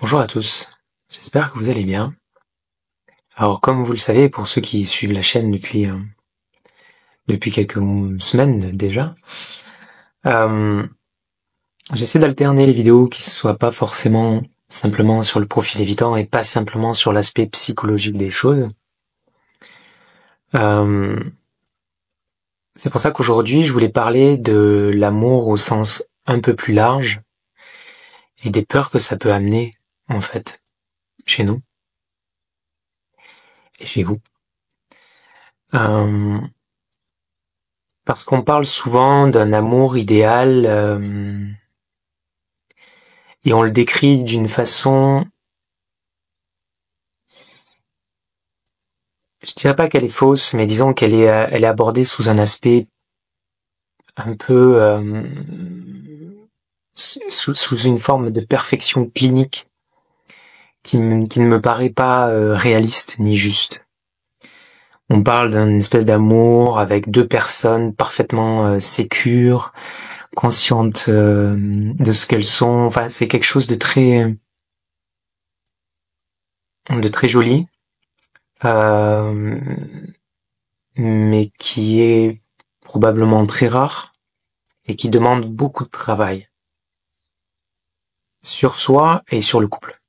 Bonjour à tous, j'espère que vous allez bien. Alors comme vous le savez, pour ceux qui suivent la chaîne depuis quelques semaines déjà, euh, j'essaie d'alterner les vidéos qui ne soient pas forcément simplement sur le profil évitant et pas simplement sur l'aspect psychologique des choses. C'est pour ça qu'aujourd'hui je voulais parler de l'amour au sens un peu plus large et des peurs que ça peut amener en fait chez nous et chez vous. Parce qu'on parle souvent d'un amour idéal et on le décrit d'une façon, je dirais pas qu'elle est fausse, mais disons elle est abordée sous un aspect un peu sous une forme de perfection clinique qui ne me paraît pas réaliste ni juste. On parle d'une espèce d'amour avec deux personnes parfaitement sécures, conscientes de ce qu'elles sont. Enfin, c'est quelque chose de très joli, euh, mais qui est probablement très rare et qui demande beaucoup de travail sur soi et sur le couple.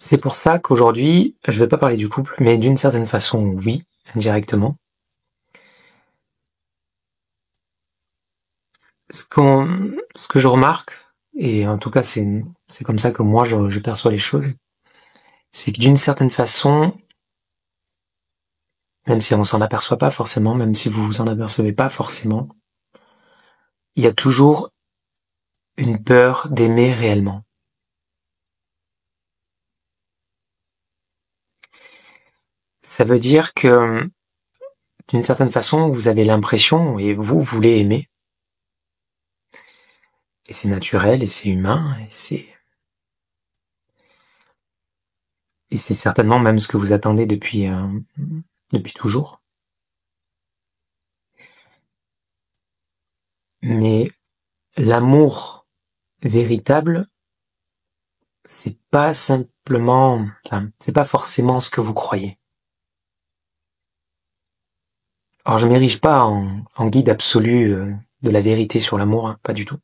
C'est pour ça qu'aujourd'hui, je vais pas parler du couple, mais d'une certaine façon, oui, indirectement. Ce que je remarque, et en tout cas c'est comme ça que moi je perçois les choses, c'est que d'une certaine façon, même si on s'en aperçoit pas forcément, même si vous vous en apercevez pas forcément, il y a toujours une peur d'aimer réellement. Ça veut dire que d'une certaine façon, vous avez l'impression, et vous voulez aimer, et c'est naturel, et c'est humain, et c'est certainement même ce que vous attendez depuis toujours. Mais l'amour véritable, c'est pas simplement, enfin, c'est pas forcément ce que vous croyez. Alors je m'érige pas en guide absolu de la vérité sur l'amour, hein, pas du tout.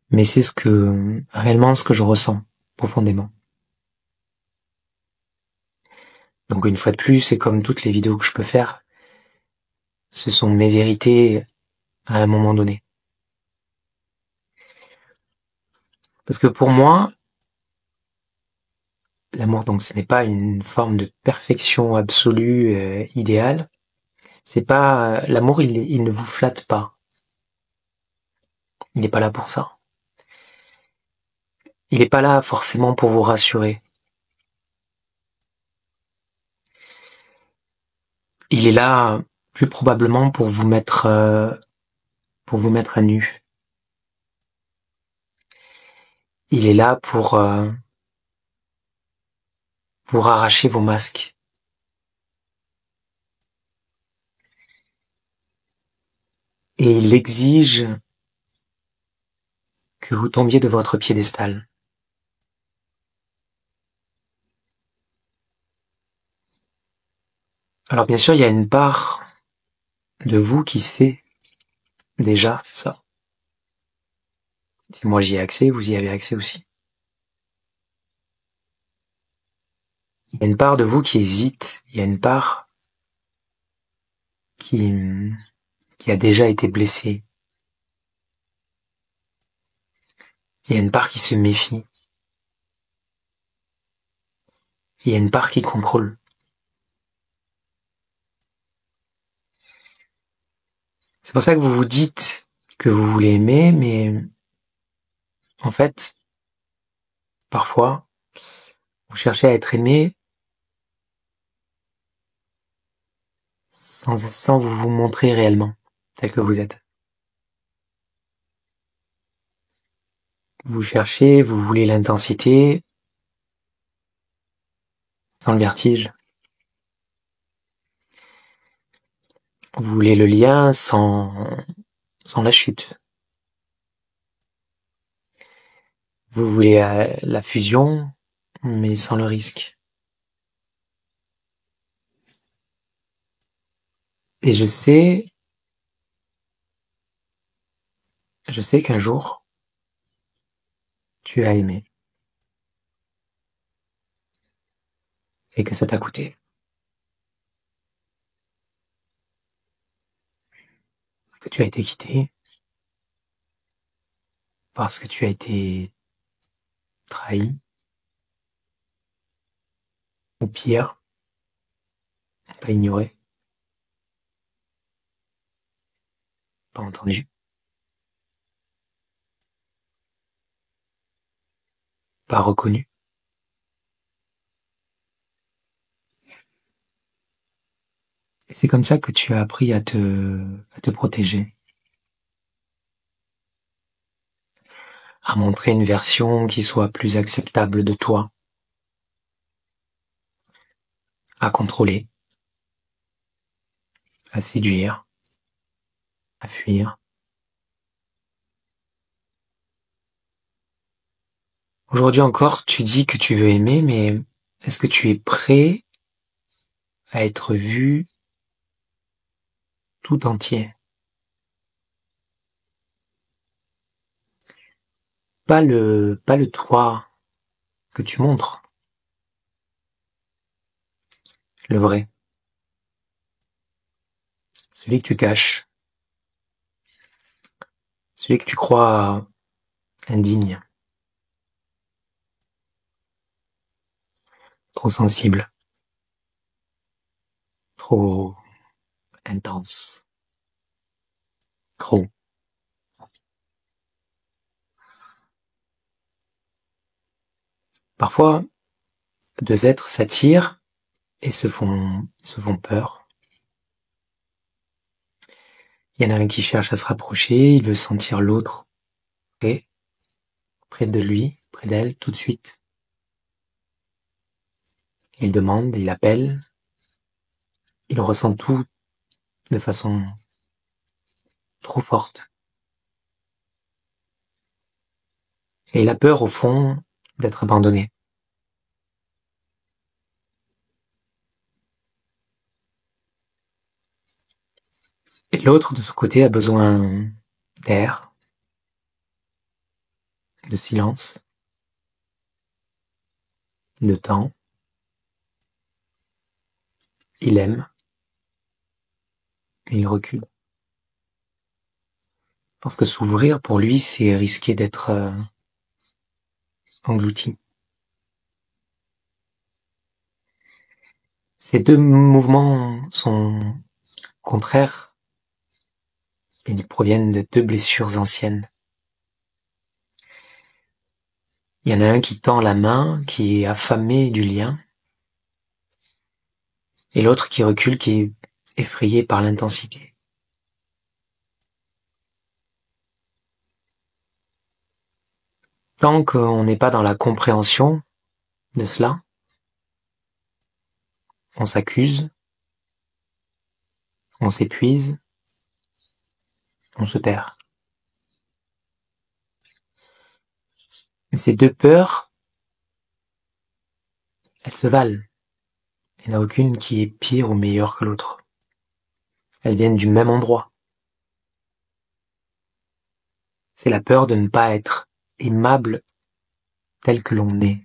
Mais c'est réellement ce que je ressens profondément. Donc une fois de plus, c'est comme toutes les vidéos que je peux faire, ce sont mes vérités à un moment donné. Parce que pour moi, l'amour, donc, ce n'est pas une forme de perfection absolue, idéale. C'est pas l'amour, il ne vous flatte pas. Il n'est pas là pour ça. Il n'est pas là forcément pour vous rassurer. Il est là plus probablement pour vous mettre à nu. Il est là pour arracher vos masques. Et il exige que vous tombiez de votre piédestal. Alors bien sûr, il y a une part de vous qui sait déjà ça. Si moi j'y ai accès, vous y avez accès aussi. Il y a une part de vous qui hésite, il y a une part qui, qui a déjà été blessée. Il y a une part qui se méfie. Il y a une part qui contrôle. C'est pour ça que vous vous dites que vous voulez aimer, mais en fait, parfois, vous cherchez à être aimé sans vous montrer réellement tel que vous êtes. Vous cherchez, vous voulez l'intensité sans le vertige. Vous voulez le lien sans la chute. Vous voulez la fusion, mais sans le risque. Et je sais qu'un jour, tu as aimé. Et que ça t'a coûté. Que tu as été quitté. Parce que tu as été trahi. Ou pire, on t'a ignoré. Pas entendu. Pas reconnu. Et c'est comme ça que tu as appris à te protéger. À montrer une version qui soit plus acceptable de toi. À contrôler. À séduire. À fuir. Aujourd'hui encore, tu dis que tu veux aimer, mais est-ce que tu es prêt à être vu tout entier? Pas le toi que tu montres. Le vrai. Celui que tu caches. Celui que tu crois indigne. Trop sensible. Trop intense. Trop. Parfois, deux êtres s'attirent et se font peur. Il y en a un qui cherche à se rapprocher, il veut sentir l'autre près de lui, près d'elle, tout de suite. Il demande, il appelle, il ressent tout de façon trop forte. Et il a peur, au fond, d'être abandonné. Et l'autre, de son côté, a besoin d'air, de silence, de temps. Il aime, et il recule. Parce que s'ouvrir, pour lui, c'est risquer d'être englouti. Ces deux mouvements sont contraires et ils proviennent de deux blessures anciennes. Il y en a un qui tend la main, qui est affamé du lien, et l'autre qui recule, qui est effrayé par l'intensité. Tant qu'on n'est pas dans la compréhension de cela, on s'accuse, on s'épuise, on se perd. Mais ces deux peurs, elles se valent. Il n'y en a aucune qui est pire ou meilleure que l'autre. Elles viennent du même endroit. C'est la peur de ne pas être aimable tel que l'on est.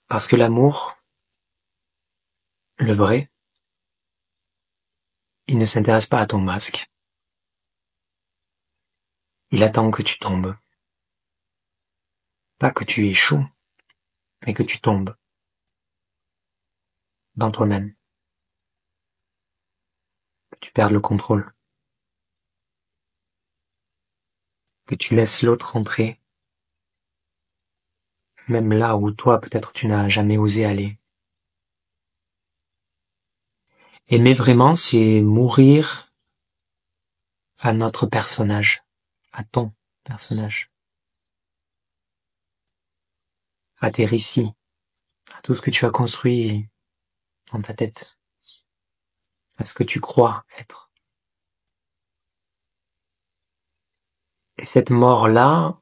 Parce que l'amour, le vrai, il ne s'intéresse pas à ton masque. Il attend que tu tombes. Pas que tu échoues, mais que tu tombes. Dans toi-même. Que tu perdes le contrôle. Que tu laisses l'autre entrer. Même là où toi, peut-être, tu n'as jamais osé aller. Aimer vraiment, c'est mourir à notre personnage, à ton personnage, à tes récits, à tout ce que tu as construit dans ta tête, à ce que tu crois être. Et cette mort-là,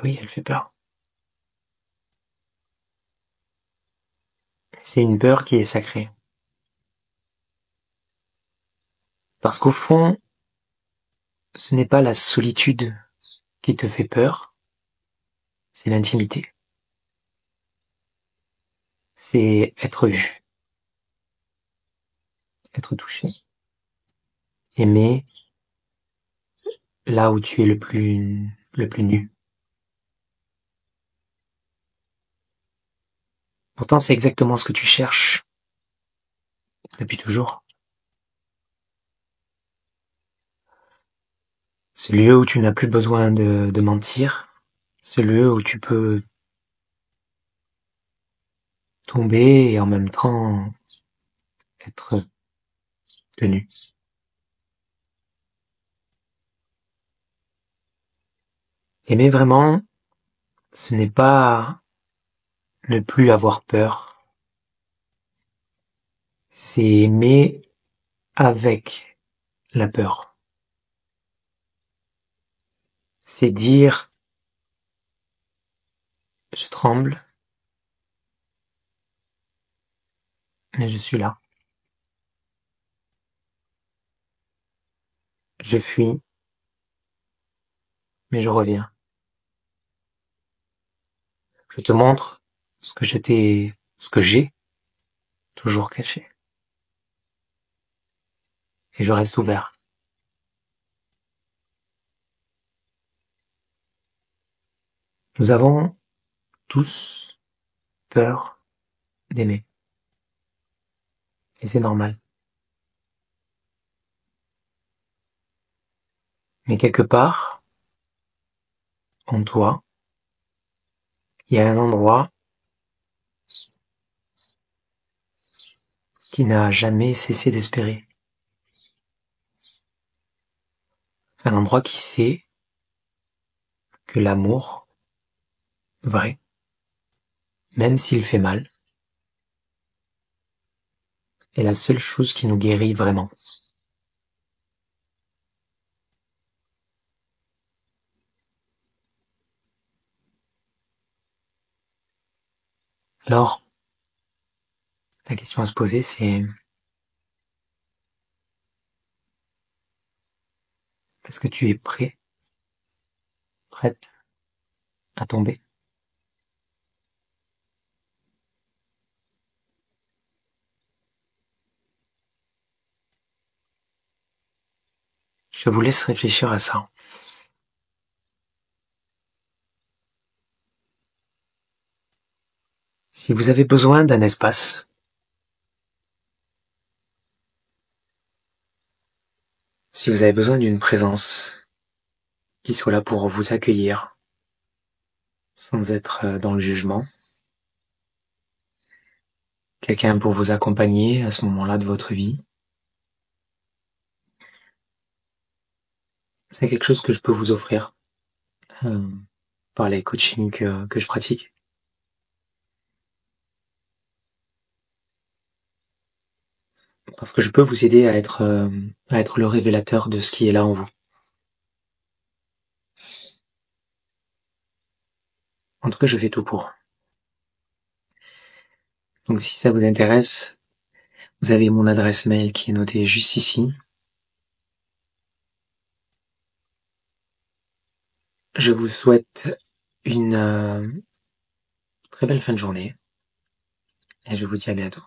oui, elle fait peur. C'est une peur qui est sacrée. Parce qu'au fond, ce n'est pas la solitude qui te fait peur, c'est l'intimité. C'est être vu, être touché, aimer là où tu es le plus nu. Pourtant, c'est exactement ce que tu cherches depuis toujours. Ce lieu où tu n'as plus besoin de mentir, ce lieu où tu peux tomber et en même temps être tenu. Aimer vraiment, ce n'est pas ne plus avoir peur, c'est aimer avec la peur. C'est dire, je tremble, mais je suis là. Je fuis, mais je reviens. Je te montre ce que ce que j'ai toujours caché. Et je reste ouvert. Nous avons tous peur d'aimer. Et c'est normal. Mais quelque part, en toi, il y a un endroit qui n'a jamais cessé d'espérer. Un endroit qui sait que l'amour, vrai, même s'il fait mal, est la seule chose qui nous guérit vraiment. Alors, la question à se poser, c'est est-ce que tu es prêt, prête à tomber? Je vous laisse réfléchir à ça. Si vous avez besoin d'un espace, si vous avez besoin d'une présence qui soit là pour vous accueillir, sans être dans le jugement, quelqu'un pour vous accompagner à ce moment-là de votre vie, c'est quelque chose que je peux vous offrir euh, par les coachings que je pratique. Parce que je peux vous aider à être le révélateur de ce qui est là en vous. En tout cas, je fais tout pour. Donc si ça vous intéresse, vous avez mon adresse mail qui est notée juste ici. Je vous souhaite une très belle fin de journée et je vous dis à bientôt.